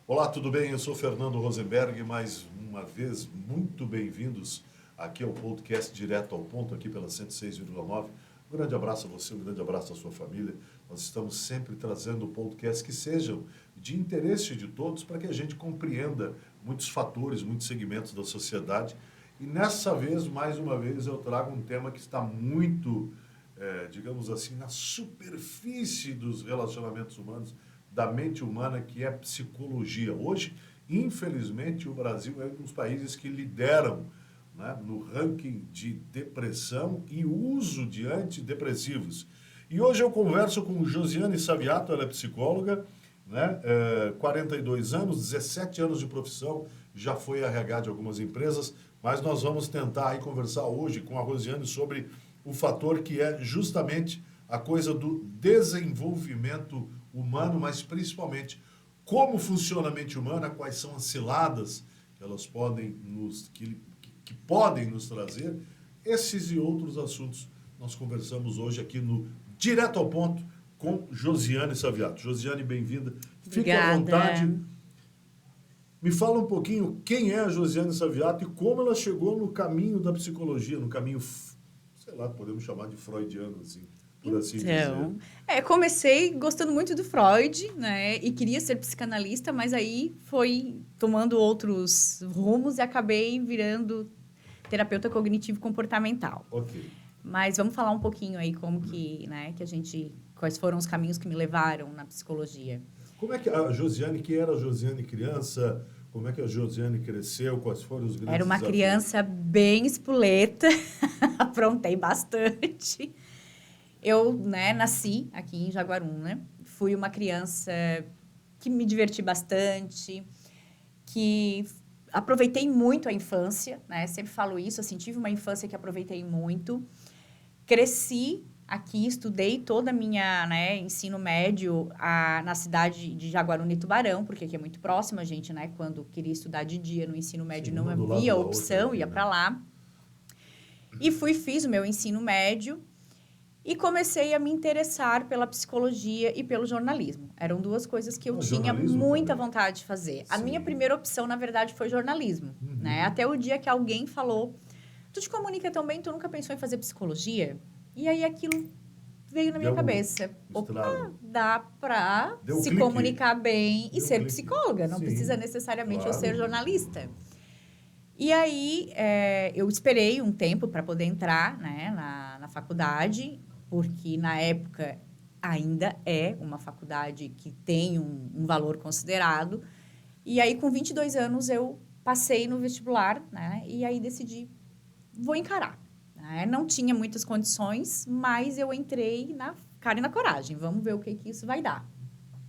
Olá, tudo bem? Eu sou Fernando Rosenberg, mais uma vez, muito bem-vindos aqui ao podcast Direto ao Ponto, aqui pela 106,9. Um grande abraço a você, um grande abraço à sua família. Nós estamos sempre trazendo podcasts que sejam de interesse de todos para que a gente compreenda muitos fatores, muitos segmentos da sociedade. E nessa vez, mais uma vez, eu trago um tema que está muito, digamos assim, na superfície dos relacionamentos humanos, da mente humana, que é a psicologia. Hoje, infelizmente, o Brasil é um dos países que lideram, né, no ranking de depressão e uso de antidepressivos. E hoje eu converso com Josiane Saviato, ela é psicóloga, né, 42 anos, 17 anos de profissão, já foi RH de algumas empresas, mas nós vamos tentar aí conversar hoje com a Josiane sobre o fator que é justamente a coisa do desenvolvimento humano, mas principalmente como funciona a mente humana, quais são as ciladas que elas podem que podem nos trazer. Esses e outros assuntos nós conversamos hoje aqui no Direto ao Ponto com Josiane Saviato. Josiane, bem-vinda. Fique à vontade. Me fala um pouquinho quem é a Josiane Saviato e como ela chegou no caminho da psicologia, no caminho, sei lá, podemos chamar de freudiano, assim. Então, comecei gostando muito do Freud, né? E queria ser psicanalista, mas aí foi tomando outros rumos e acabei virando terapeuta cognitivo-comportamental. Ok. Mas vamos falar um pouquinho aí como que, né, quais foram os caminhos que me levaram na psicologia. Como é que a Josiane, que era a Josiane criança, como é que a Josiane cresceu, quais foram os grandes Era uma desafios? criança bem espoleta, aprontei bastante. Eu, né, nasci aqui em Jaguaruna, fui uma criança que me diverti bastante, que aproveitei muito a infância, né? Sempre falo isso, assim, tive uma infância que aproveitei muito. Cresci aqui, estudei toda a minha, né, ensino médio na cidade de Jaguaruna e Tubarão, porque aqui é muito próximo a gente, né? Quando queria estudar de dia no ensino médio, não havia opção, ia para lá. E fiz o meu ensino médio. E comecei a me interessar pela psicologia e pelo jornalismo. Eram duas coisas que eu tinha muita vontade de fazer. A minha primeira opção, na verdade, foi jornalismo. Né? Até o dia que alguém falou, tu te comunica tão bem, tu nunca pensou em fazer psicologia? E aí aquilo veio na minha cabeça. Opa, dá pra se comunicar bem e ser psicóloga. Não precisa necessariamente eu ser jornalista. E aí, eu esperei um tempo para poder entrar, né, na faculdade, porque na época ainda é uma faculdade que tem um valor considerado. E aí, com 22 anos, eu passei no vestibular, né, e aí decidi, vou encarar. Né? Não tinha muitas condições, mas eu entrei na cara e na coragem. Vamos ver o que isso vai dar.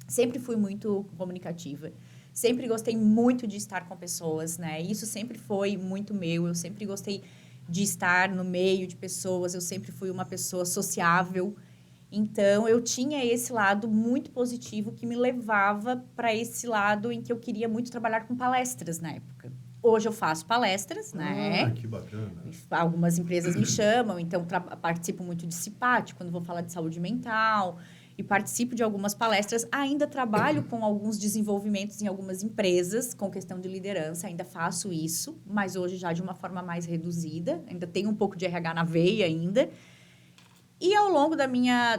Sempre fui muito comunicativa. Sempre gostei muito de estar com pessoas, né? Isso sempre foi muito meu. Eu sempre gostei de estar no meio de pessoas. Eu sempre fui uma pessoa sociável. Então, eu tinha esse lado muito positivo que me levava para esse lado em que eu queria muito trabalhar com palestras na época. Hoje eu faço palestras, né? Ah, que bacana. Algumas empresas me chamam, então participo muito de CIPAT, quando vou falar de saúde mental, e participo de algumas palestras. Ainda trabalho com alguns desenvolvimentos em algumas empresas, com questão de liderança, ainda faço isso, mas hoje já de uma forma mais reduzida. Ainda tenho um pouco de RH na veia ainda. E ao longo da minha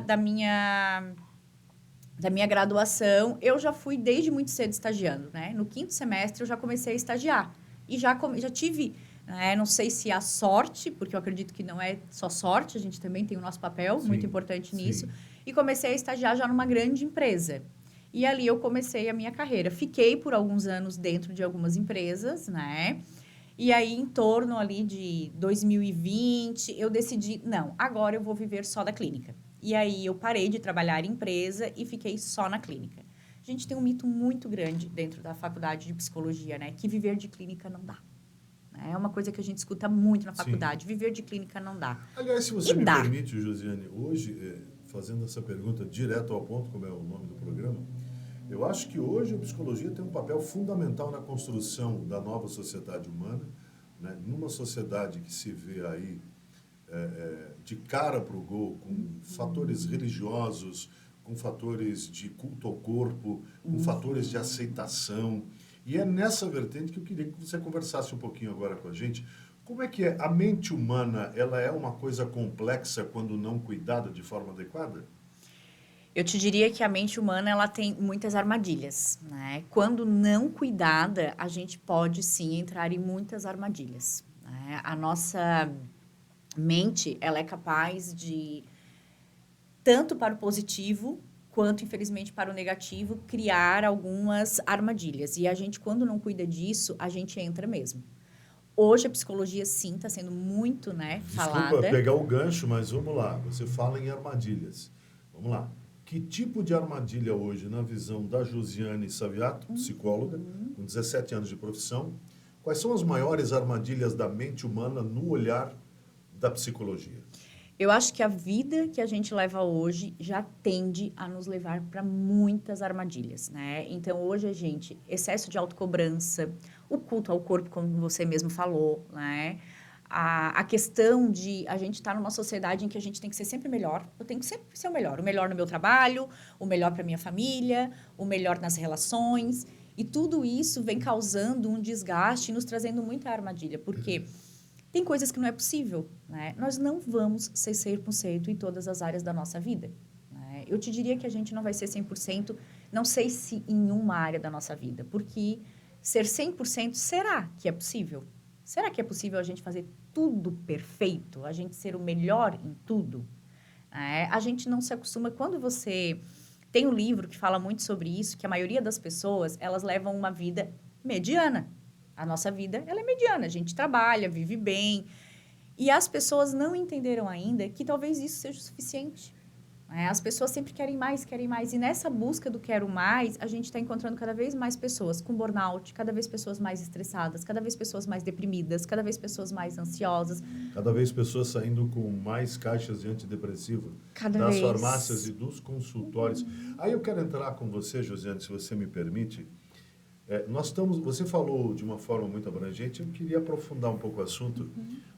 graduação, eu já fui desde muito cedo estagiando, né? No 5º semestre, eu já comecei a estagiar. E já tive, né? Não sei se a sorte, porque eu acredito que não é só sorte, a gente também tem o nosso papel muito importante nisso. E comecei a estagiar já numa grande empresa. E ali eu comecei a minha carreira. Fiquei por alguns anos dentro de algumas empresas, né? E aí, em torno ali de 2020, eu decidi, não, agora eu vou viver só da clínica. E aí, eu parei de trabalhar em empresa e fiquei só na clínica. A gente tem um mito muito grande dentro da faculdade de psicologia, né? Que viver de clínica não dá. É uma coisa que a gente escuta muito na faculdade. Viver de clínica não dá. Aliás, se você me permite, Josiane, hoje, fazendo essa pergunta direto ao ponto, como é o nome do programa, eu acho que hoje a psicologia tem um papel fundamental na construção da nova sociedade humana, né? Numa sociedade que se vê aí de cara para o gol, com fatores religiosos, com fatores de culto ao corpo, com fatores de aceitação. E é nessa vertente que eu queria que você conversasse um pouquinho agora com a gente. Como é que é? A mente humana, ela é uma coisa complexa quando não cuidada de forma adequada? Eu te diria que a mente humana ela tem muitas armadilhas, né? Quando não cuidada, a gente pode sim entrar em muitas armadilhas, né? A nossa mente, ela é capaz de, tanto para o positivo, quanto, infelizmente, para o negativo, criar algumas armadilhas. E a gente, quando não cuida disso, a gente entra mesmo. Hoje, a psicologia, sim, está sendo muito, né, Desculpa falada. pegar o gancho, mas vamos lá. Você fala em armadilhas. Vamos lá. Que tipo de armadilha hoje, na visão da Josiane Saviato, psicóloga, com 17 anos de profissão, quais são as maiores armadilhas da mente humana no olhar da psicologia? Eu acho que a vida que a gente leva hoje já tende a nos levar para muitas armadilhas, né? Então, hoje a gente, excesso de autocobrança, o culto ao corpo, como você mesmo falou, né? A questão de a gente estar numa sociedade em que a gente tem que ser sempre melhor. Eu tenho que sempre ser o melhor no meu trabalho, o melhor para minha família, o melhor nas relações. E tudo isso vem causando um desgaste e nos trazendo muita armadilha, porque tem coisas que não é possível, né? Nós não vamos ser 100% em todas as áreas da nossa vida, né? Eu te diria que a gente não vai ser 100%, não sei se em uma área da nossa vida, porque ser 100% será que é possível? Será que é possível a gente fazer tudo perfeito? A gente ser o melhor em tudo? A gente não se acostuma. Quando você tem um livro que fala muito sobre isso, que a maioria das pessoas, elas levam uma vida mediana. A nossa vida, ela é mediana. A gente trabalha, vive bem. E as pessoas não entenderam ainda que talvez isso seja o suficiente. As pessoas sempre querem mais, querem mais. E nessa busca do quero mais, a gente está encontrando cada vez mais pessoas com burnout, cada vez pessoas mais estressadas, cada vez pessoas mais deprimidas, cada vez pessoas mais ansiosas. Cada vez pessoas saindo com mais caixas de antidepressivo Cada das vez. farmácias e dos consultórios. Aí eu quero entrar com você, Josiane, se você me permite. Você falou de uma forma muito abrangente, eu queria aprofundar um pouco o assunto.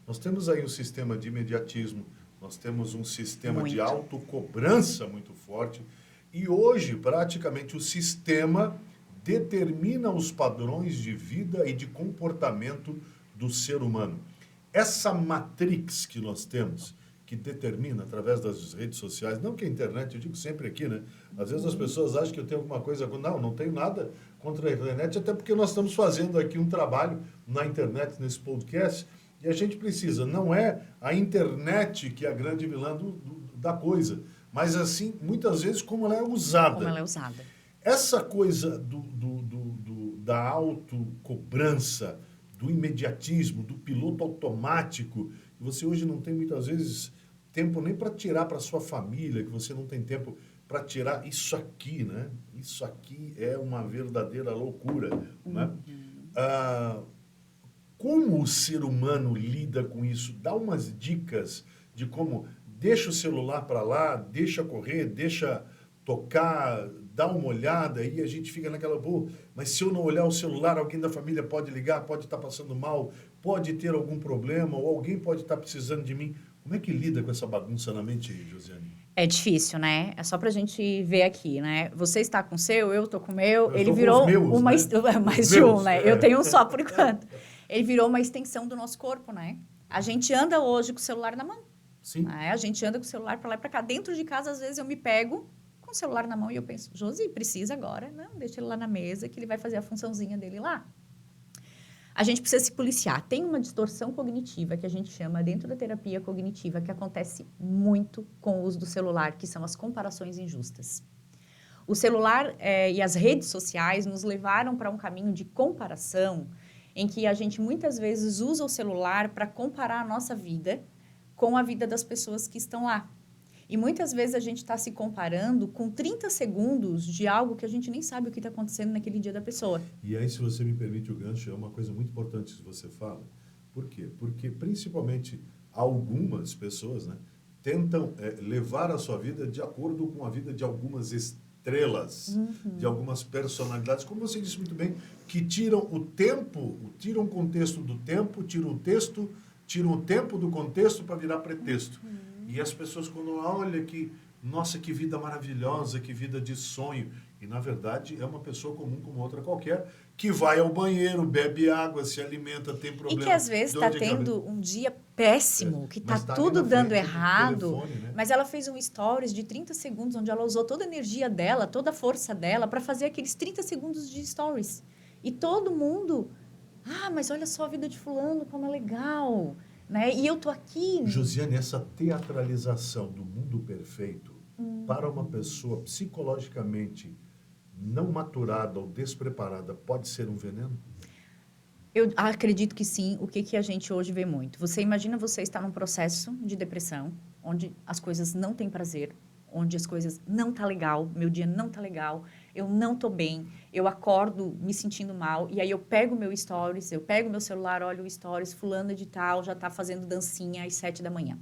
Nós temos aí um sistema de imediatismo, nós temos um sistema de autocobrança muito forte, e hoje, praticamente, o sistema determina os padrões de vida e de comportamento do ser humano. Essa matrix que nós temos, que determina através das redes sociais, não que a internet, eu digo sempre aqui, né? Às vezes as pessoas acham que eu tenho alguma coisa... Não tenho nada contra a internet, até porque nós estamos fazendo aqui um trabalho na internet, nesse podcast, e a gente precisa, não é a internet que é a grande vilã da coisa, mas assim, muitas vezes, como ela é usada. Como ela é usada. Essa coisa da autocobrança, do imediatismo, do piloto automático, que você hoje não tem muitas vezes tempo nem para tirar para sua família, que você não tem tempo para tirar isso aqui, né? Isso aqui é uma verdadeira loucura, né? Como o ser humano lida com isso? Dá umas dicas de como deixa o celular para lá, deixa correr, deixa tocar, dá uma olhada, e a gente fica naquela, mas se eu não olhar o celular, alguém da família pode ligar, pode estar passando mal, pode ter algum problema, ou alguém pode estar precisando de mim. Como é que lida com essa bagunça na mente, Josiane? É difícil, né? É só pra gente ver aqui, né? Você está com o seu, eu tô com o meu. Eu ele tô com virou os meus, uma... né? Mais Os de um, meus, né? Eu tenho um só por enquanto. Ele virou uma extensão do nosso corpo, né? A gente anda hoje com o celular na mão. Sim. A gente anda com o celular pra lá e pra cá. Dentro de casa, às vezes, eu me pego com o celular na mão e eu penso, Josi, precisa agora? Não, deixa ele lá na mesa que ele vai fazer a funçãozinha dele lá. A gente precisa se policiar. Tem uma distorção cognitiva que a gente chama dentro da terapia cognitiva que acontece muito com o uso do celular, que são as comparações injustas. O celular e as redes sociais nos levaram para um caminho de comparação em que a gente muitas vezes usa o celular para comparar a nossa vida com a vida das pessoas que estão lá. E muitas vezes a gente está se comparando com 30 segundos de algo que a gente nem sabe o que está acontecendo naquele dia da pessoa. E aí, se você me permite o gancho, é uma coisa muito importante que você fala. Por quê? Porque, principalmente, algumas pessoas, né, tentam levar a sua vida de acordo com a vida de algumas estrelas, de algumas personalidades, como você disse muito bem, que tiram o tempo, tiram o contexto do tempo, tiram o texto, tiram o tempo do contexto para virar pretexto. E as pessoas, quando olham que nossa, que vida maravilhosa, que vida de sonho. E, na verdade, é uma pessoa comum como outra qualquer, que vai ao banheiro, bebe água, se alimenta, tem problema. E que às vezes está tendo um dia péssimo, que está tudo dando errado, telefone, né? mas ela fez um stories de 30 segundos, onde ela usou toda a energia dela, toda a força dela, para fazer aqueles 30 segundos de stories. E todo mundo, mas olha só a vida de fulano, como é legal, né? E eu tô aqui... Josiane, essa teatralização do mundo perfeito, para uma pessoa psicologicamente não maturada ou despreparada, pode ser um veneno? Eu acredito que sim. O que a gente hoje vê muito? Você imagina você estar num processo de depressão, onde as coisas não têm prazer, onde as coisas não tá legal, meu dia não tá legal, eu não tô bem, eu acordo me sentindo mal, e aí eu pego meu stories, eu pego meu celular, olho o stories, fulano de tal já tá fazendo dancinha às 7 da manhã.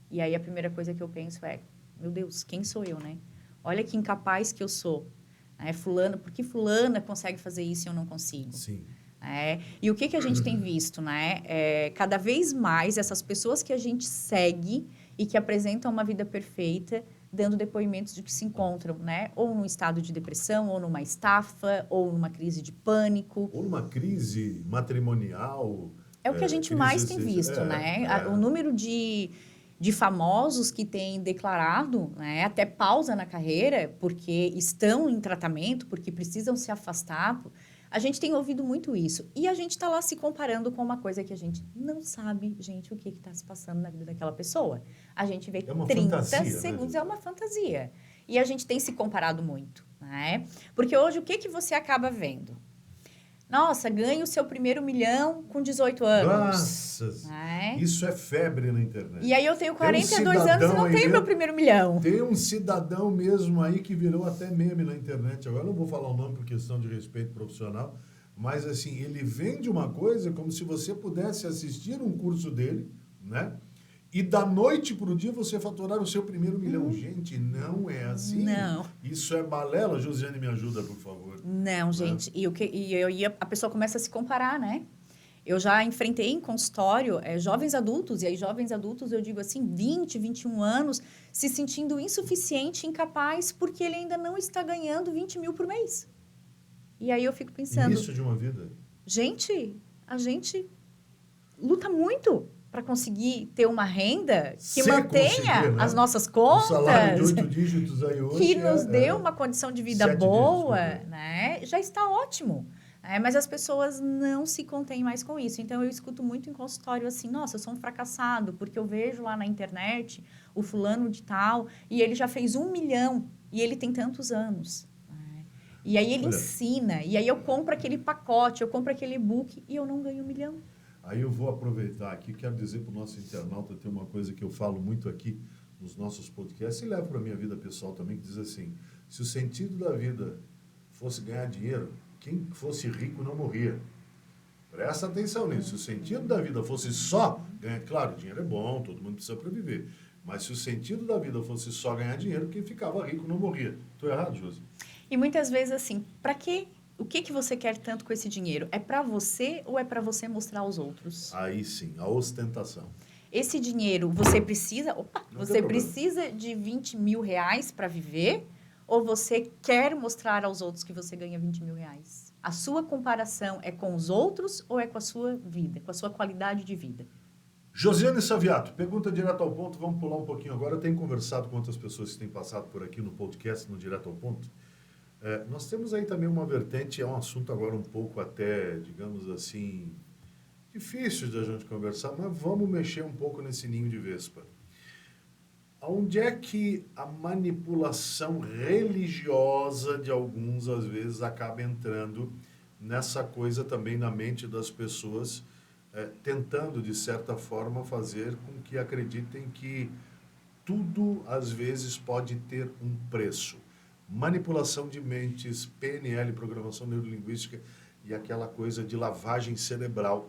E aí a primeira coisa que eu penso é, meu Deus, quem sou eu, né? Olha que incapaz que eu sou. Por que fulana consegue fazer isso e eu não consigo? Sim. E o que a gente tem visto, né? Cada vez mais essas pessoas que a gente segue e que apresentam uma vida perfeita, dando depoimentos de que se encontram, né? Ou num estado de depressão, ou numa estafa, ou numa crise de pânico. Ou numa crise matrimonial. É o que a gente mais tem visto, né? O número de famosos que têm declarado, né, até pausa na carreira, porque estão em tratamento, porque precisam se afastar. A gente tem ouvido muito isso. E a gente está lá se comparando com uma coisa que a gente não sabe, gente, o que está se passando na vida daquela pessoa. A gente vê 30 segundos, é uma fantasia. E a gente tem se comparado muito, né? Porque hoje, o que você acaba vendo? Nossa, ganha o seu primeiro milhão com 18 anos. Nossa, isso é febre na internet. E aí eu tenho 42 anos e não tenho meu primeiro milhão. Tem um cidadão mesmo aí que virou até meme na internet. Agora eu não vou falar o nome por questão de respeito profissional, mas assim, ele vende uma coisa como se você pudesse assistir um curso dele, né? E da noite para o dia você faturar o seu primeiro milhão. Gente, não é assim. Não. Isso é balela. Josiane, me ajuda, por favor. Não, gente. E a pessoa começa a se comparar, né? Eu já enfrentei em consultório jovens adultos, e aí jovens adultos, eu digo assim, 20, 21 anos, se sentindo insuficiente, incapaz, porque ele ainda não está ganhando 20 mil por mês. E aí eu fico pensando... Início de uma vida. Gente, a gente luta muito para conseguir ter uma renda que mantenha as nossas contas. Um salário de 8 dígitos aí hoje. Que nos dê uma condição de vida boa, né? Já está ótimo. Mas as pessoas não se contêm mais com isso. Então, eu escuto muito em consultório assim, nossa, eu sou um fracassado, porque eu vejo lá na internet o fulano de tal, e ele já fez 1 milhão, e ele tem tantos anos. E aí ele ensina, e aí eu compro aquele pacote, eu compro aquele e-book, e eu não ganho 1 milhão. Aí eu vou aproveitar aqui, quero dizer para o nosso internauta, tem uma coisa que eu falo muito aqui nos nossos podcasts, e levo para a minha vida pessoal também, que diz assim, se o sentido da vida fosse ganhar dinheiro, quem fosse rico não morria. Presta atenção nisso. Se o sentido da vida fosse só ganhar... Claro, dinheiro é bom, todo mundo precisa para viver. Mas se o sentido da vida fosse só ganhar dinheiro, quem ficava rico não morria. Estou errado, Josi? E muitas vezes assim, para quê? O que você quer tanto com esse dinheiro? É para você ou é para você mostrar aos outros? Aí sim, a ostentação. Esse dinheiro, você precisa... você precisa de 20 mil reais para viver? Ou você quer mostrar aos outros que você ganha 20 mil reais? A sua comparação é com os outros ou é com a sua vida, com a sua qualidade de vida? Josiane Saviato, pergunta direto ao ponto, vamos pular um pouquinho agora. Eu tenho conversado com outras pessoas que têm passado por aqui no podcast, no Direto ao Ponto. Nós temos aí também uma vertente, é um assunto agora um pouco até, digamos assim, difícil de a gente conversar, mas vamos mexer um pouco nesse ninho de vespa. Onde é que a manipulação religiosa de alguns, às vezes, acaba entrando nessa coisa também na mente das pessoas, tentando, de certa forma, fazer com que acreditem que tudo, às vezes, pode ter um preço. Manipulação de mentes, PNL, programação neurolinguística, e aquela coisa de lavagem cerebral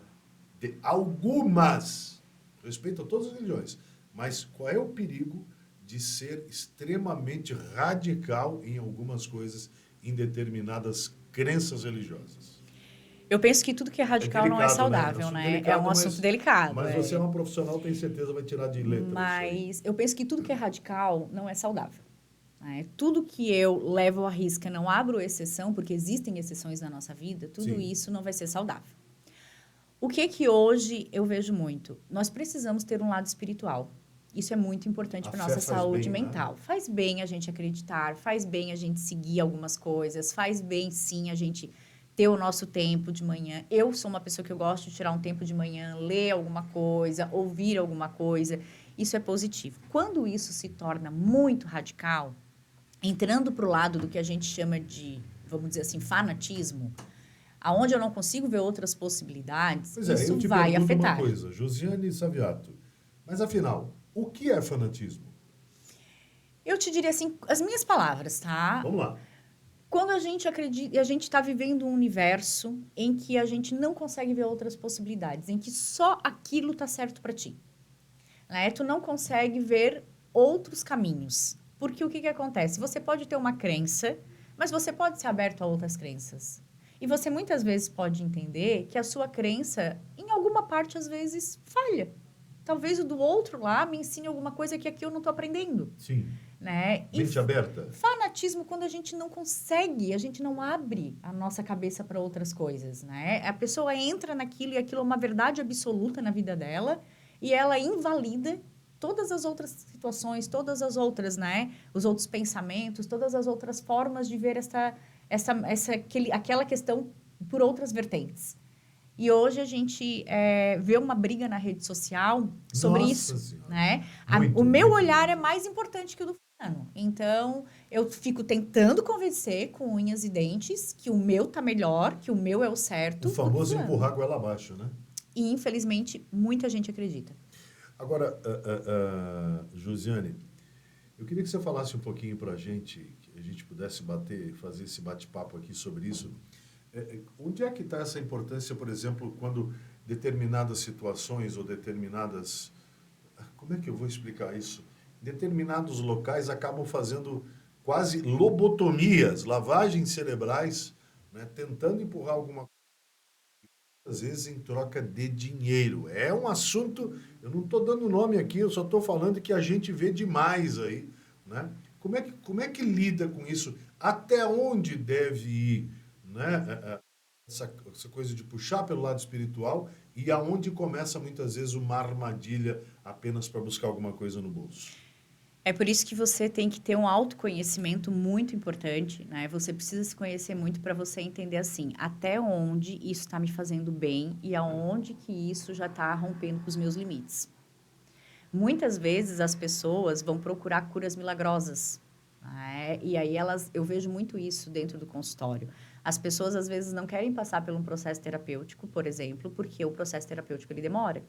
de algumas, respeito a todas as religiões, mas qual é o perigo de ser extremamente radical em algumas coisas, em determinadas crenças religiosas? Eu penso que tudo que é radical não é saudável, né? É um assunto delicado. Mas você é uma profissional, tenho certeza, vai tirar de letra. Mas eu penso que tudo que é radical não é saudável. né? Tudo que eu levo à risca, não abro exceção, porque existem exceções na nossa vida, tudo Sim. isso não vai ser saudável. O que hoje eu vejo muito? Nós precisamos ter um lado espiritual. Isso é muito importante A para fé nossa faz saúde bem, né? mental. Faz bem a gente acreditar, faz bem a gente seguir algumas coisas, faz bem sim a gente ter o nosso tempo de manhã. Eu sou uma pessoa que eu gosto de tirar um tempo de manhã, ler alguma coisa, ouvir alguma coisa. Isso é positivo. Quando isso se torna muito radical, entrando para o lado do que a gente chama de, vamos dizer assim, fanatismo, aonde eu não consigo ver outras possibilidades, Pois é, eu isso te vai pergunto uma afetar. coisa, Josiane Saviato, mas afinal, o que é fanatismo? Eu te diria assim, as minhas palavras, tá? Vamos lá. Quando a gente acredita, a gente está vivendo um universo em que a gente não consegue ver outras possibilidades, em que só aquilo tá certo para ti, né? Tu não consegue ver outros caminhos. Porque o que acontece? Você pode ter uma crença, mas você pode ser aberto a outras crenças. E você muitas vezes pode entender que a sua crença, em alguma parte, às vezes, falha. Talvez o do outro lá me ensine alguma coisa que aqui eu não estou aprendendo, Sim. né? E Mente aberta. fanatismo quando a gente não consegue, a gente não abre a nossa cabeça para outras coisas, né? A pessoa entra naquilo e aquilo é uma verdade absoluta na vida dela e ela invalida todas as outras situações, todas as outras, né? Os outros pensamentos, todas as outras formas de ver aquela questão por outras vertentes. E hoje a gente vê uma briga na rede social sobre Nossa isso, Senhora. né? Muito, O meu muito, olhar é muito. mais importante que o do fulano. Então, eu fico tentando convencer com unhas e dentes que o meu tá melhor, que o meu é o O certo do que o famoso fulano. empurrar a goela abaixo, né? E, infelizmente, muita gente acredita. Agora, Josiane, eu queria que você falasse um pouquinho para a gente, que a gente pudesse fazer esse bate-papo aqui sobre isso. Onde é que está essa importância, por exemplo, quando determinadas situações ou determinadas... Como é que eu vou explicar isso? Determinados locais acabam fazendo quase lobotomias, lavagens cerebrais, né, tentando empurrar alguma coisa, às vezes em troca de dinheiro. É um assunto, eu não estou dando nome aqui, eu só estou falando que a gente vê demais aí, né? Como é que lida com isso? Até onde deve ir, né? Essa coisa de puxar pelo lado espiritual e aonde começa muitas vezes uma armadilha apenas para buscar alguma coisa no bolso. É por isso que você tem que ter um autoconhecimento muito importante, né? Você precisa se conhecer muito para você entender assim, até onde isso está me fazendo bem e aonde que isso já está rompendo com os meus limites. Muitas vezes as pessoas vão procurar curas milagrosas, né? E aí eu vejo muito isso dentro do consultório. As pessoas às vezes não querem passar por um processo terapêutico, por exemplo, porque o processo terapêutico ele demora,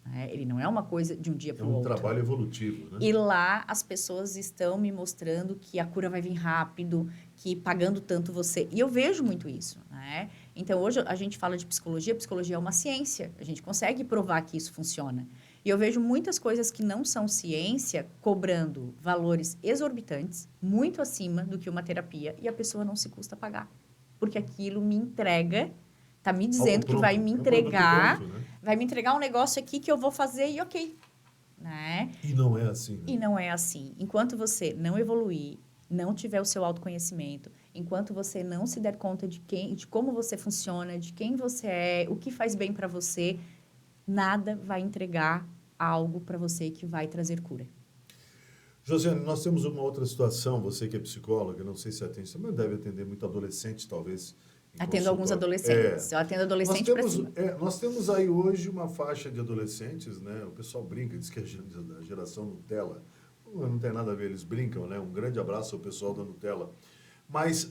né? Ele não é uma coisa de um dia É para o um outro. trabalho evolutivo, né? E lá as pessoas estão me mostrando que a cura vai vir rápido, que pagando tanto você. E eu vejo muito isso, né? Então hoje a gente fala de psicologia, psicologia é uma ciência, a gente consegue provar que isso funciona. E eu vejo muitas coisas que não são ciência cobrando valores exorbitantes, muito acima do que uma terapia, e a pessoa não se custa pagar. Porque aquilo me entrega, tá me Algo dizendo que pronto. vai me É um produto entregar, pronto, né? vai me entregar um negócio aqui que eu vou fazer e ok, né? E não é assim, né? E não é assim. Enquanto você não evoluir, não tiver o seu autoconhecimento, enquanto você não se der conta de como você funciona, de quem você é, o que faz bem para você, nada vai entregar algo para você que vai trazer cura. Josiane, nós temos uma outra situação, você que é psicóloga, não sei se atende, mas deve atender muito adolescente, talvez, em Atendo alguns consultório. adolescentes. Eu atendo adolescente para cima. Nós temos aí hoje uma faixa de adolescentes, né? O pessoal brinca, diz que é da geração Nutella. Não tem nada a ver, eles brincam, né? Um grande abraço ao pessoal da Nutella. Mas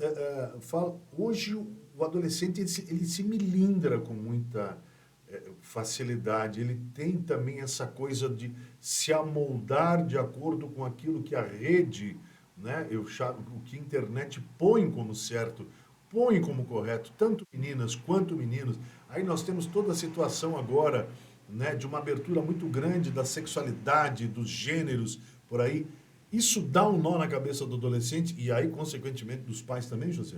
hoje o adolescente ele se milindra com muita facilidade. Ele tem também essa coisa de se amoldar de acordo com aquilo que a rede, né? O que a internet põe como certo, põe como correto, tanto meninas quanto meninos. Aí nós temos toda a situação agora, né, de uma abertura muito grande da sexualidade, dos gêneros, por aí. Isso dá um nó na cabeça do adolescente e aí, consequentemente, dos pais também, José?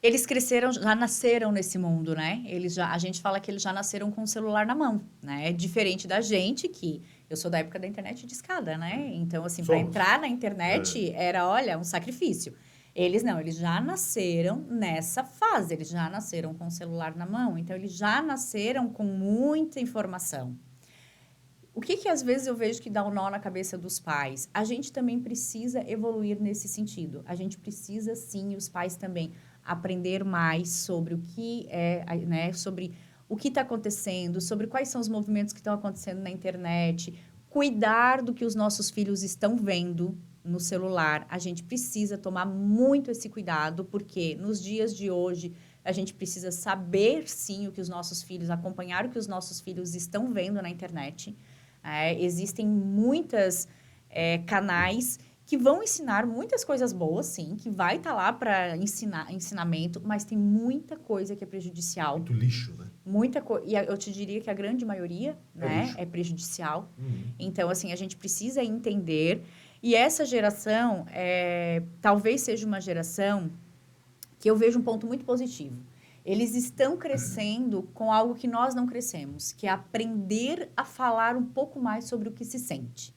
Eles cresceram, já nasceram nesse mundo, né? A gente fala que eles já nasceram com o celular na mão, né? Diferente da gente que Eu sou da época da internet de escada, né? Então, assim, para Somos. entrar na internet era, olha, um sacrifício. Eles não, eles já nasceram nessa fase, eles já nasceram com o celular na mão, então eles já nasceram com muita informação. O que às vezes eu vejo que dá um nó na cabeça dos pais? A gente também precisa evoluir nesse sentido. A gente precisa, sim, os pais também, aprender mais sobre o que né, sobre o que está acontecendo, sobre quais são os movimentos que estão acontecendo na internet, cuidar do que os nossos filhos estão vendo no celular. A gente precisa tomar muito esse cuidado, porque nos dias de hoje a gente precisa saber, sim, o que os nossos filhos, acompanhar o que os nossos filhos estão vendo na internet. Existem muitos canais que vão ensinar muitas coisas boas, sim, que vai estar lá para ensinamento, mas tem muita coisa que é prejudicial. Muito lixo, né? E eu te diria que a grande maioria, né, é prejudicial. Então, assim, a gente precisa entender. E essa geração, talvez seja uma geração que eu vejo um ponto muito positivo. Eles estão crescendo com algo que nós não crescemos, que é aprender a falar um pouco mais sobre o que se sente.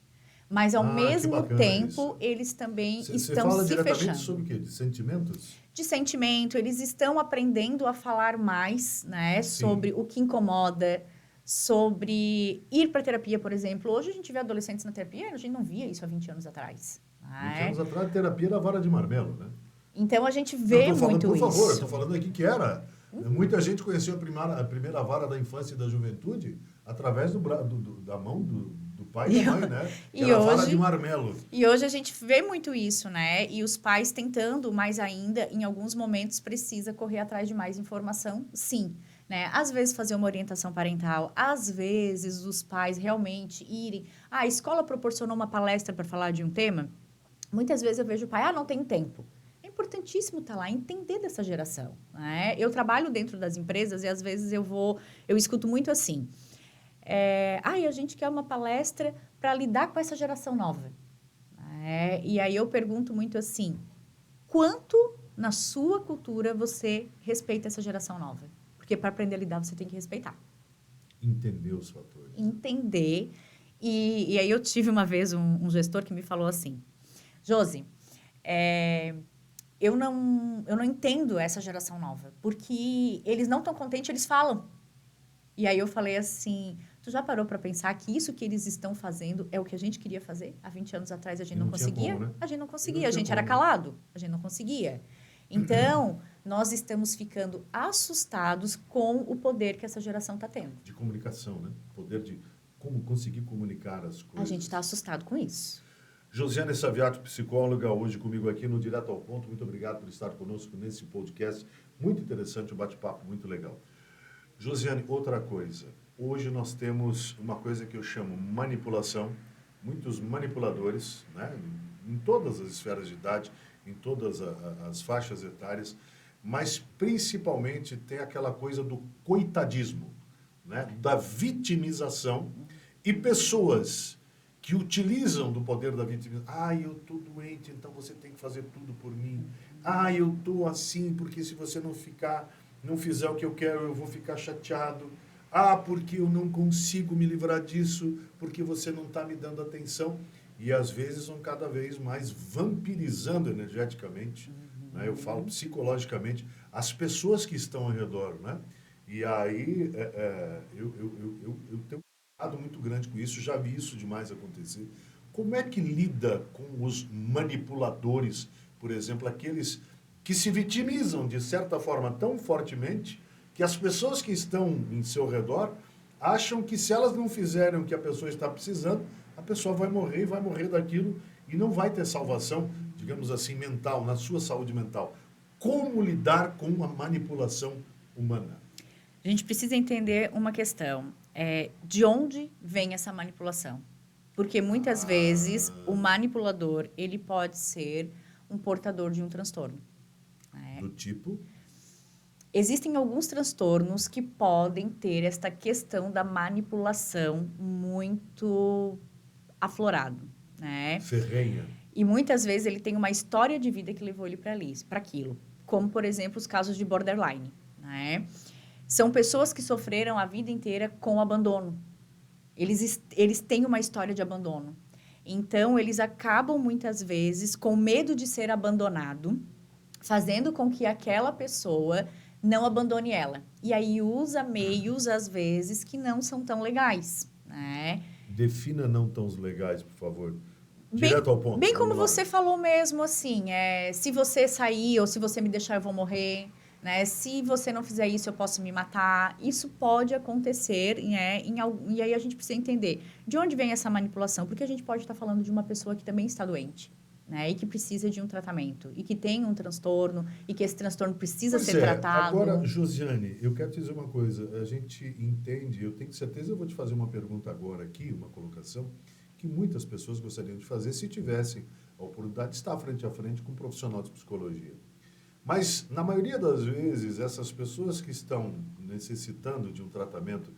Mas, ao mesmo tempo, isso. eles também estão se fechando. Você fala diretamente sobre o quê? De sentimentos? De sentimento. Eles estão aprendendo a falar mais, né? Sobre o que incomoda, sobre ir para terapia, por exemplo. Hoje a gente vê adolescentes na terapia, a gente não via isso há 20 anos atrás. 20 anos atrás, a terapia era vara de marmelo, né? Então, a gente vê muito isso. Por favor, eu estou falando aqui que era. Muita gente conheceu a primeira vara da infância e da juventude através da mão do pai e da mãe, né? Que era a vara de marmelo. E hoje a gente vê muito isso, né? E os pais tentando, mas ainda, em alguns momentos, precisa correr atrás de mais informação, sim. Né? Às vezes fazer uma orientação parental, às vezes os pais realmente irem... a escola proporcionou uma palestra para falar de um tema. Muitas vezes eu vejo o pai, não tem tempo. É importantíssimo estar lá, entender dessa geração. Né? Eu trabalho dentro das empresas e às vezes eu escuto muito assim. A gente quer uma palestra para lidar com essa geração nova. E aí eu pergunto muito assim, quanto na sua cultura você respeita essa geração nova? Porque para aprender a lidar você tem que respeitar. Entender os fatores. Entender. E aí eu tive uma vez um gestor que me falou assim, Josi, eu não entendo essa geração nova, porque eles não estão contentes, eles falam. E aí eu falei assim, tu já parou para pensar que isso que eles estão fazendo é o que a gente queria fazer? Há 20 anos atrás a gente não conseguia? Como, né? A gente não conseguia, a gente era calado, a gente não conseguia. Então, nós estamos ficando assustados com o poder que essa geração está tendo. De comunicação, né? Poder de como conseguir comunicar as coisas. A gente está assustado com isso. Josiane Saviato, psicóloga, hoje comigo aqui no Direto ao Ponto. Muito obrigado por estar conosco nesse podcast. Muito interessante, um bate-papo muito legal. Josiane, outra coisa. Hoje nós temos uma coisa que eu chamo manipulação. Muitos manipuladores, né? Em todas as esferas de idade, em todas as faixas etárias, mas principalmente tem aquela coisa do coitadismo, né? Da vitimização e pessoas que utilizam do poder da vitimização. Eu estou doente, então você tem que fazer tudo por mim. Eu estou assim, porque se você não fizer o que eu quero, eu vou ficar chateado. Porque eu não consigo me livrar disso, porque você não está me dando atenção. E às vezes vão cada vez mais vampirizando energeticamente, né? Eu falo psicologicamente, as pessoas que estão ao redor, né? E aí eu tenho muito grande com isso, já vi isso demais acontecer. Como é que lida com os manipuladores, por exemplo, aqueles que se vitimizam de certa forma tão fortemente que as pessoas que estão em seu redor acham que se elas não fizerem o que a pessoa está precisando, a pessoa vai morrer daquilo e não vai ter salvação, digamos assim, mental, na sua saúde mental. Como lidar com a manipulação humana? A gente precisa entender uma questão. De onde vem essa manipulação? Porque muitas vezes o manipulador ele pode ser um portador de um transtorno. Do tipo? Existem alguns transtornos que podem ter esta questão da manipulação muito aflorado. Né? Ferrenha. E muitas vezes ele tem uma história de vida que levou ele para aquilo. Como, por exemplo, os casos de borderline. Né? São pessoas que sofreram a vida inteira com abandono. Eles têm uma história de abandono. Então, eles acabam, muitas vezes, com medo de ser abandonado, fazendo com que aquela pessoa não abandone ela. E aí usa meios, às vezes, que não são tão legais, né? Defina não tão legais, por favor. Bem, Direto ao ponto. bem Vamos como lá. você falou mesmo, assim, se você sair ou se você me deixar, eu vou morrer, né? Se você não fizer isso, eu posso me matar. Isso pode acontecer, né? E aí a gente precisa entender de onde vem essa manipulação, porque a gente pode estar falando de uma pessoa que também está doente, né? E que precisa de um tratamento, e que tem um transtorno, e que esse transtorno precisa Pois ser tratado. Agora, Josiane, eu quero te dizer uma coisa. A gente entende, eu tenho certeza, eu vou te fazer uma pergunta agora aqui, uma colocação, que muitas pessoas gostariam de fazer se tivessem a oportunidade de estar frente a frente com um profissional de psicologia. Mas, na maioria das vezes, essas pessoas que estão necessitando de um tratamento,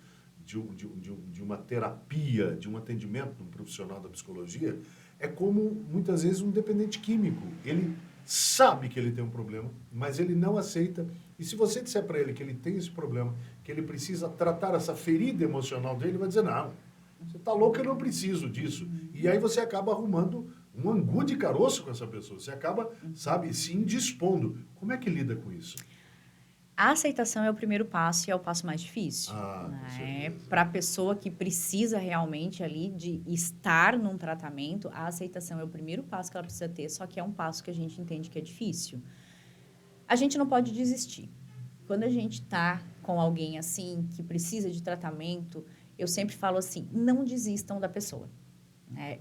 de uma terapia, de um atendimento de um profissional da psicologia, é como, muitas vezes, um dependente químico. Ele sabe que ele tem um problema, mas ele não aceita. E se você disser para ele que ele tem esse problema, que ele precisa tratar essa ferida emocional dele, ele vai dizer, não, você está louco, eu não preciso disso. E aí você acaba arrumando um angu de caroço com essa pessoa. Você acaba, sabe, se indispondo. Como é que lida com isso? A aceitação é o primeiro passo e é o passo mais difícil, Com né? certeza. Para a pessoa que precisa realmente ali de estar num tratamento, a aceitação é o primeiro passo que ela precisa ter, só que é um passo que a gente entende que é difícil. A gente não pode desistir. Quando a gente está com alguém assim, que precisa de tratamento, eu sempre falo assim, não desistam da pessoa.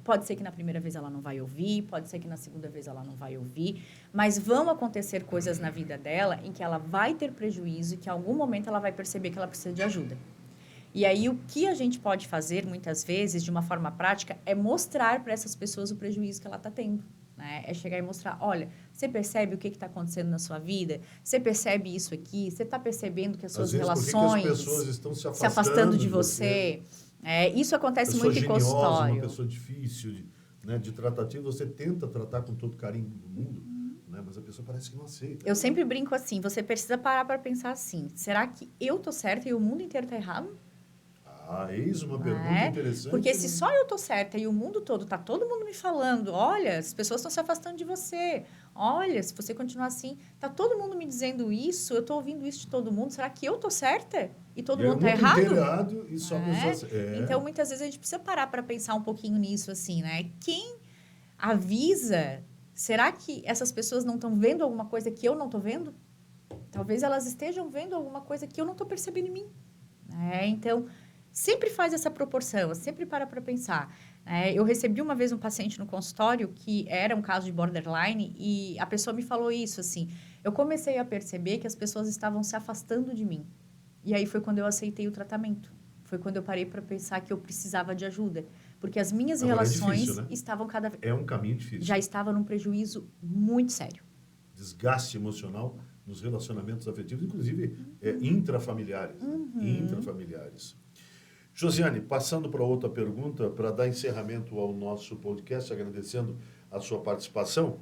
Pode ser que na primeira vez ela não vai ouvir, pode ser que na segunda vez ela não vai ouvir, mas vão acontecer coisas na vida dela em que ela vai ter prejuízo e que em algum momento ela vai perceber que ela precisa de ajuda. E aí o que a gente pode fazer, muitas vezes, de uma forma prática, é mostrar para essas pessoas o prejuízo que ela está tendo. Né? É chegar e mostrar, olha, você percebe o que está acontecendo na sua vida? Você percebe isso aqui? Você está percebendo que as suas Às vezes, por que que as pessoas estão se afastando de você? você? Isso acontece Pessoa muito em geniosa, uma consultório. pessoa difícil, de tratativa, você tenta tratar com todo carinho do mundo, né? Mas a pessoa parece que não aceita. Eu sempre brinco assim, você precisa parar para pensar assim, será que eu tô certa e o mundo inteiro tá errado? Eis uma pergunta interessante. Porque se só eu tô certa e o mundo todo, tá todo mundo me falando, olha, as pessoas estão se afastando de você, olha, se você continuar assim, tá todo mundo me dizendo isso, eu tô ouvindo isso de todo mundo, será que eu tô certa e todo mundo tá errado? Inteiro errado e só pessoas... Então, muitas vezes a gente precisa parar para pensar um pouquinho nisso, assim, né? Quem avisa, será que essas pessoas não estão vendo alguma coisa que eu não tô vendo? Talvez elas estejam vendo alguma coisa que eu não tô percebendo em mim. Então, sempre faz essa proporção, sempre para pensar. Eu recebi uma vez um paciente no consultório que era um caso de borderline e a pessoa me falou isso, assim, eu comecei a perceber que as pessoas estavam se afastando de mim. E aí foi quando eu aceitei o tratamento. Foi quando eu parei para pensar que eu precisava de ajuda. Porque as minhas relações difícil, né? estavam cada vez... É um caminho difícil. Já estava num prejuízo muito sério. Desgaste emocional nos relacionamentos afetivos, inclusive intrafamiliares. Intrafamiliares. Josiane, passando para outra pergunta, para dar encerramento ao nosso podcast, agradecendo a sua participação,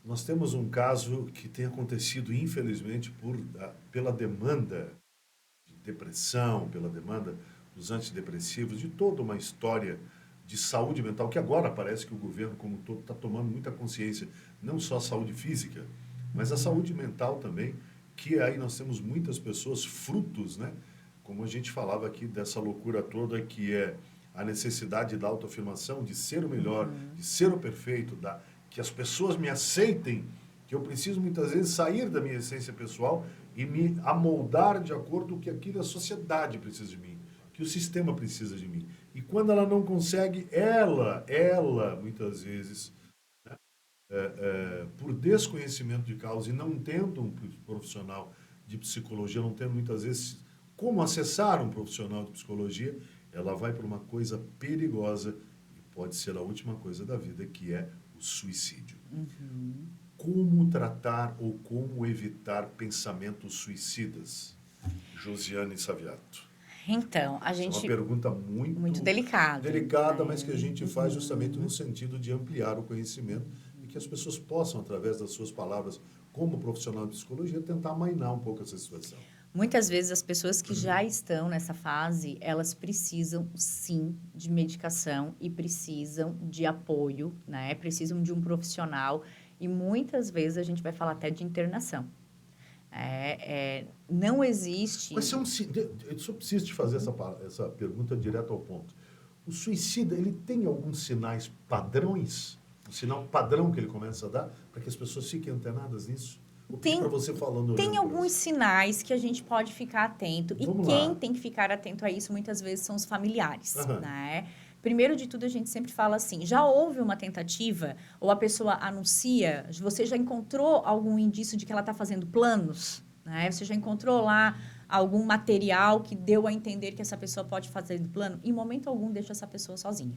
nós temos um caso que tem acontecido, infelizmente, pela demanda de depressão, pela demanda dos antidepressivos, de toda uma história de saúde mental, que agora parece que o governo como um todo está tomando muita consciência, não só a saúde física, mas a saúde mental também, que aí nós temos muitas pessoas frutos, né? Como a gente falava aqui dessa loucura toda que é a necessidade da autoafirmação, de ser o melhor, de ser o perfeito, que as pessoas me aceitem, que eu preciso muitas vezes sair da minha essência pessoal e me amoldar de acordo com o que aquilo a sociedade precisa de mim, que o sistema precisa de mim. E quando ela não consegue, ela muitas vezes, por desconhecimento de causa e não tendo um profissional de psicologia, não tendo muitas vezes como acessar um profissional de psicologia, ela vai para uma coisa perigosa e pode ser a última coisa da vida, que é o suicídio. Como tratar ou como evitar pensamentos suicidas? Josiane Saviato. Então, a gente... É uma pergunta muito delicada. Delicada, mas que a gente faz justamente no sentido de ampliar o conhecimento e que as pessoas possam, através das suas palavras como profissional de psicologia, tentar amainar um pouco essa situação. Muitas vezes as pessoas que já estão nessa fase, elas precisam sim de medicação e precisam de apoio, né? Precisam de um profissional e muitas vezes a gente vai falar até de internação. Não Quais existe. são, eu só preciso te fazer essa pergunta direto ao ponto. O suicida, ele tem alguns sinais padrões? Um sinal padrão que ele começa a dar para que as pessoas fiquem antenadas nisso? Vou pedir para você falando. Tem alguns sinais que a gente pode ficar atento. Vamos e quem lá. tem que ficar atento a isso muitas vezes são os familiares, Aham. né? Primeiro de tudo, a gente sempre fala assim, já houve uma tentativa, ou a pessoa anuncia, você já encontrou algum indício de que ela está fazendo planos, né? Você já encontrou lá algum material que deu a entender que essa pessoa pode fazer plano? Em momento algum, deixa essa pessoa sozinha.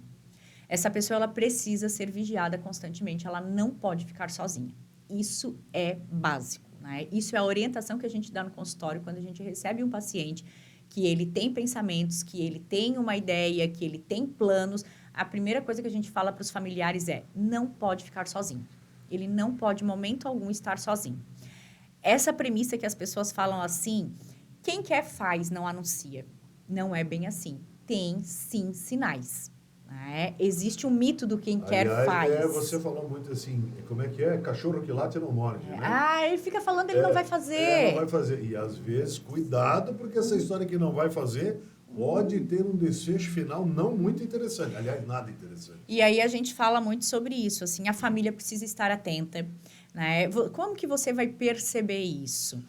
Essa pessoa, ela precisa ser vigiada constantemente, ela não pode ficar sozinha. Isso é básico, né? Isso é a orientação que a gente dá no consultório quando a gente recebe um paciente que ele tem pensamentos, que ele tem uma ideia, que ele tem planos. A primeira coisa que a gente fala para os familiares é: não pode ficar sozinho. Ele não pode, em momento algum, estar sozinho. Essa premissa que as pessoas falam assim, quem quer faz, não anuncia. Não é bem assim. Tem, sim, sinais. Né? Existe um mito do quem quer faz. Você falou muito assim, como é que é? Cachorro que late não morde, né? Ele fica falando, ele não vai fazer. Não vai fazer. E às vezes, cuidado, porque essa história que não vai fazer pode ter um desfecho final não muito interessante. Aliás, nada interessante. E aí a gente fala muito sobre isso, assim, a família precisa estar atenta, né? Como que você vai perceber isso?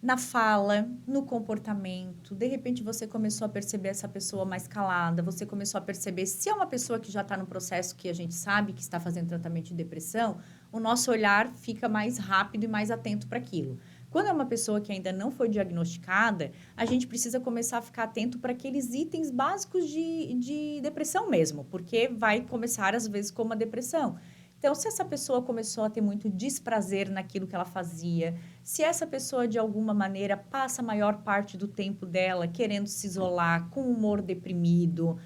Na fala, no comportamento, de repente você começou a perceber essa pessoa mais calada, você começou a perceber se é uma pessoa que já está no processo que a gente sabe que está fazendo tratamento de depressão, o nosso olhar fica mais rápido e mais atento para aquilo. Quando é uma pessoa que ainda não foi diagnosticada, a gente precisa começar a ficar atento para aqueles itens básicos de depressão mesmo, porque vai começar às vezes com uma depressão. Então, se essa pessoa começou a ter muito desprazer naquilo que ela fazia, se essa pessoa, de alguma maneira, passa a maior parte do tempo dela querendo se isolar, com humor deprimido,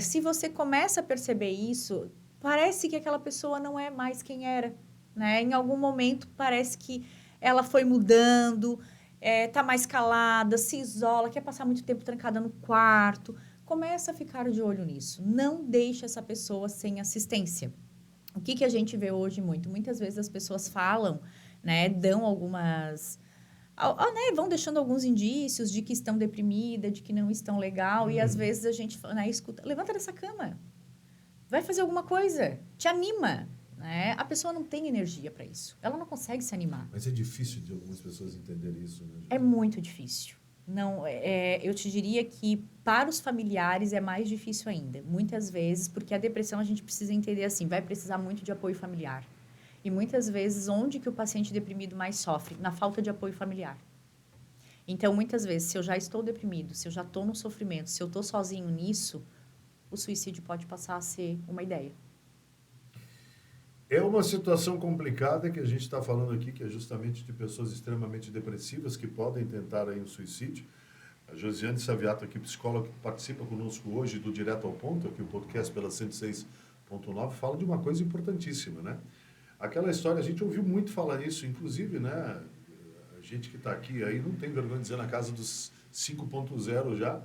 se você começa a perceber isso, parece que aquela pessoa não é mais quem era. Né? Em algum momento, parece que ela foi mudando, tá mais calada, se isola, quer passar muito tempo trancada no quarto. Começa a ficar de olho nisso. Não deixe essa pessoa sem assistência. O que a gente vê hoje muito? Muitas vezes as pessoas falam, né, dão algumas... né, vão deixando alguns indícios de que estão deprimida, de que não estão legal, e às vezes a gente escuta, levanta dessa cama, vai fazer alguma coisa, te anima. Né? A pessoa não tem energia para isso, ela não consegue se animar. Mas é difícil de algumas pessoas entenderem isso, né? É muito difícil. Não, eu te diria que para os familiares é mais difícil ainda, muitas vezes, porque a depressão a gente precisa entender assim, vai precisar muito de apoio familiar. E muitas vezes, onde que o paciente deprimido mais sofre? Na falta de apoio familiar. Então, muitas vezes, se eu já estou deprimido, se eu já estou no sofrimento, se eu estou sozinho nisso, o suicídio pode passar a ser uma ideia. É uma situação complicada que a gente está falando aqui, que é justamente de pessoas extremamente depressivas que podem tentar aí um suicídio. A Josiane Saviato, aqui, psicóloga, que participa conosco hoje do Direto ao Ponto, aqui o podcast pela 106.9, fala de uma coisa importantíssima, né? Aquela história, a gente ouviu muito falar nisso, inclusive, né? A gente que está aqui aí não tem vergonha de dizer na casa dos 5.0 já.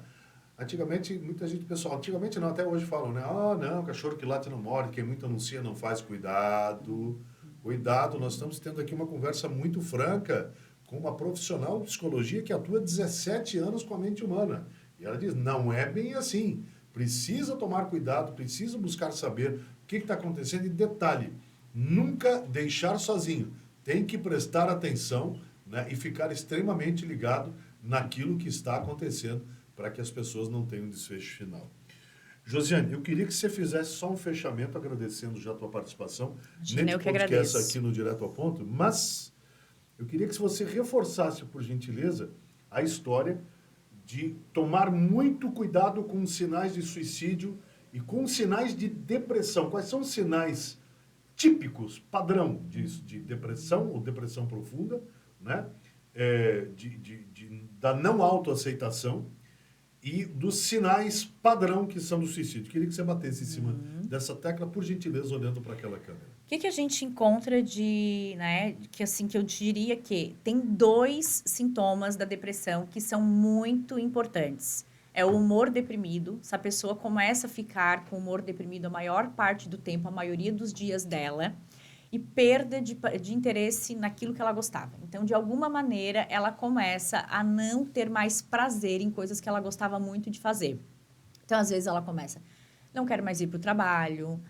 Antigamente, muita gente, pessoal, antigamente não, até hoje falam, né? Ah, não, cachorro que late não morde, quem muito anuncia não faz. Cuidado, cuidado, nós estamos tendo aqui uma conversa muito franca com uma profissional de psicologia que atua 17 anos com a mente humana. E ela diz, não é bem assim, precisa tomar cuidado, precisa buscar saber o que está acontecendo. E detalhe, nunca deixar sozinho, tem que prestar atenção, né, e ficar extremamente ligado naquilo que está acontecendo, para que as pessoas não tenham um desfecho final. Josiane, eu queria que você fizesse só um fechamento, agradecendo já a tua participação nesse podcast aqui no Direto ao Ponto, mas eu queria que você reforçasse, por gentileza, a história de tomar muito cuidado com os sinais de suicídio e com os sinais de depressão. Quais são os sinais típicos, padrão de depressão ou depressão profunda, né? Da não autoaceitação, e dos sinais padrão que são do suicídio. Queria que você batesse em cima dessa tecla, por gentileza, olhando para aquela câmera. O que a gente encontra de, né, que assim, que eu diria que tem 2 sintomas da depressão que são muito importantes. É o humor deprimido, se a pessoa começa a ficar com humor deprimido a maior parte do tempo, a maioria dos dias dela, e perda de interesse naquilo que ela gostava. Então, de alguma maneira, ela começa a não ter mais prazer em coisas que ela gostava muito de fazer. Então, às vezes, ela começa, não quero mais ir para o trabalho,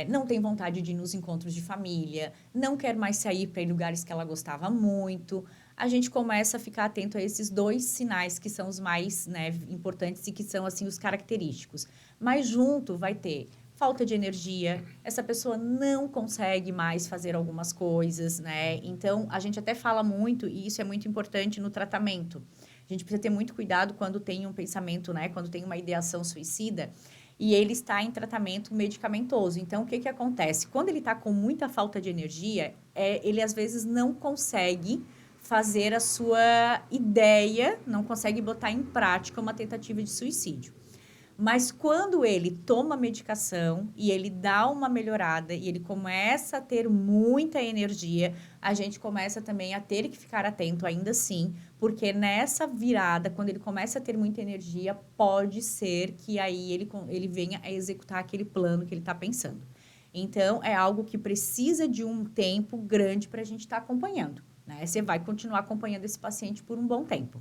não tem vontade de ir nos encontros de família, não quer mais sair para ir em lugares que ela gostava muito. A gente começa a ficar atento a esses 2 sinais que são os mais, né, importantes e que são, assim, os característicos. Mas junto vai ter falta de energia, essa pessoa não consegue mais fazer algumas coisas, né? Então, a gente até fala muito, e isso é muito importante no tratamento. A gente precisa ter muito cuidado quando tem um pensamento, né? Quando tem uma ideação suicida e ele está em tratamento medicamentoso. Então, o que que acontece? Quando ele está com muita falta de energia, ele às vezes não consegue fazer a sua ideia, não consegue botar em prática uma tentativa de suicídio. Mas quando ele toma medicação e ele dá uma melhorada e ele começa a ter muita energia, a gente começa também a ter que ficar atento ainda assim, porque nessa virada, quando ele começa a ter muita energia, pode ser que aí ele venha a executar aquele plano que ele está pensando. Então, é algo que precisa de um tempo grande para a gente estar acompanhando, né? Você vai continuar acompanhando esse paciente por um bom tempo.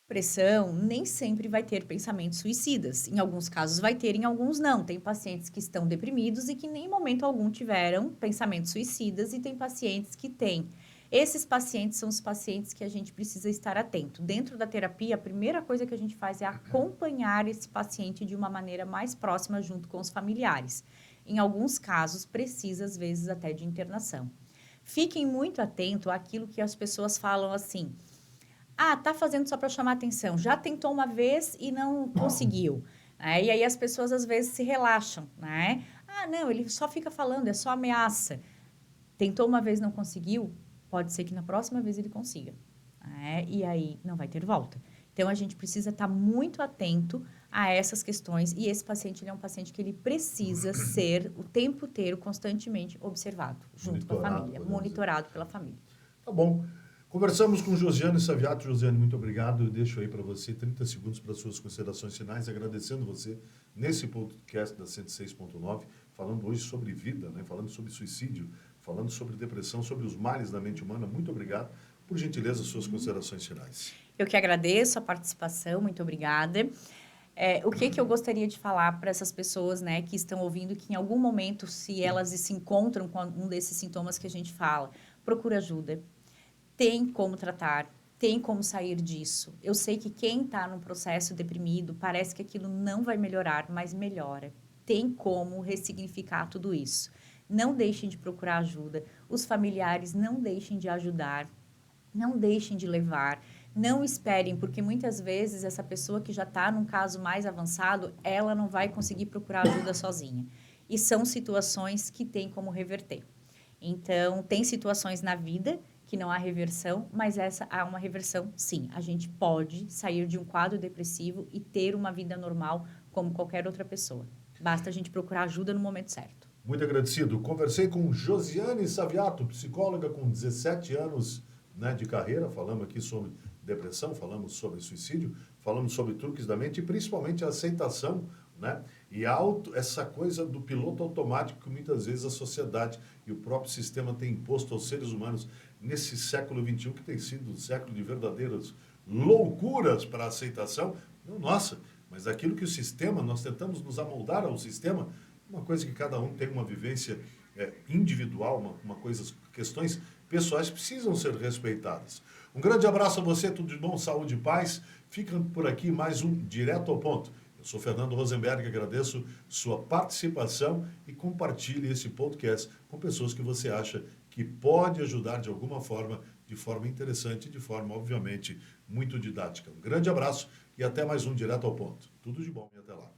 Depressão nem sempre vai ter pensamentos suicidas. Em alguns casos vai ter, em alguns não. Tem pacientes que estão deprimidos e que nem em momento algum tiveram pensamentos suicidas e tem pacientes que têm. Esses pacientes são os pacientes que a gente precisa estar atento. Dentro da terapia, a primeira coisa que a gente faz é acompanhar esse paciente de uma maneira mais próxima junto com os familiares. Em alguns casos, precisa às vezes até de internação. Fiquem muito atentos àquilo que as pessoas falam assim: ah, tá fazendo só para chamar atenção. Já tentou uma vez e não conseguiu. Né? E aí as pessoas às vezes se relaxam, né? Ah, não, ele só fica falando, é só ameaça. Tentou uma vez, não conseguiu, pode ser que na próxima vez ele consiga. Né? E aí não vai ter volta. Então a gente precisa estar muito atento a essas questões. E esse paciente, ele é um paciente que ele precisa ser o tempo inteiro, constantemente observado, junto com a família, monitorado pela família. Tá bom. Conversamos com Josiane Saviato. Josiane, muito obrigado. Eu deixo aí para você 30 segundos para suas considerações finais, agradecendo você nesse podcast da 106.9, falando hoje sobre vida, né? Falando sobre suicídio, falando sobre depressão, sobre os males da mente humana. Muito obrigado. Por gentileza, suas considerações finais. Eu que agradeço a participação, muito obrigada. O que eu gostaria de falar para essas pessoas, né, que estão ouvindo, que em algum momento, se elas se encontram com um desses sintomas que a gente fala, procura ajuda. Tem como tratar, tem como sair disso. Eu sei que quem está num processo deprimido, parece que aquilo não vai melhorar, mas melhora. Tem como ressignificar tudo isso. Não deixem de procurar ajuda. Os familiares não deixem de ajudar. Não deixem de levar. Não esperem, porque muitas vezes essa pessoa que já está num caso mais avançado, ela não vai conseguir procurar ajuda sozinha. E são situações que tem como reverter. Então, tem situações na vida que não há reversão, mas essa há uma reversão, sim. A gente pode sair de um quadro depressivo e ter uma vida normal como qualquer outra pessoa. Basta a gente procurar ajuda no momento certo. Muito agradecido. Conversei com Josiane Saviato, psicóloga com 17 anos, né, de carreira. Falamos aqui sobre depressão, falamos sobre suicídio, falamos sobre truques da mente e principalmente a aceitação, né? E essa coisa do piloto automático que muitas vezes a sociedade e o próprio sistema tem imposto aos seres humanos nesse século XXI, que tem sido um século de verdadeiras loucuras para a aceitação. Não nossa, mas aquilo que o sistema, nós tentamos nos amoldar ao sistema, uma coisa que cada um tem uma vivência individual, uma coisa, questões pessoais precisam ser respeitadas. Um grande abraço a você, tudo de bom, saúde e paz. Fica por aqui mais um Direto ao Ponto. Eu sou Fernando Rosenberg, agradeço sua participação e compartilhe esse podcast com pessoas que você acha que pode ajudar de alguma forma, de forma interessante, de forma, obviamente, muito didática. Um grande abraço e até mais um Direto ao Ponto. Tudo de bom e até lá.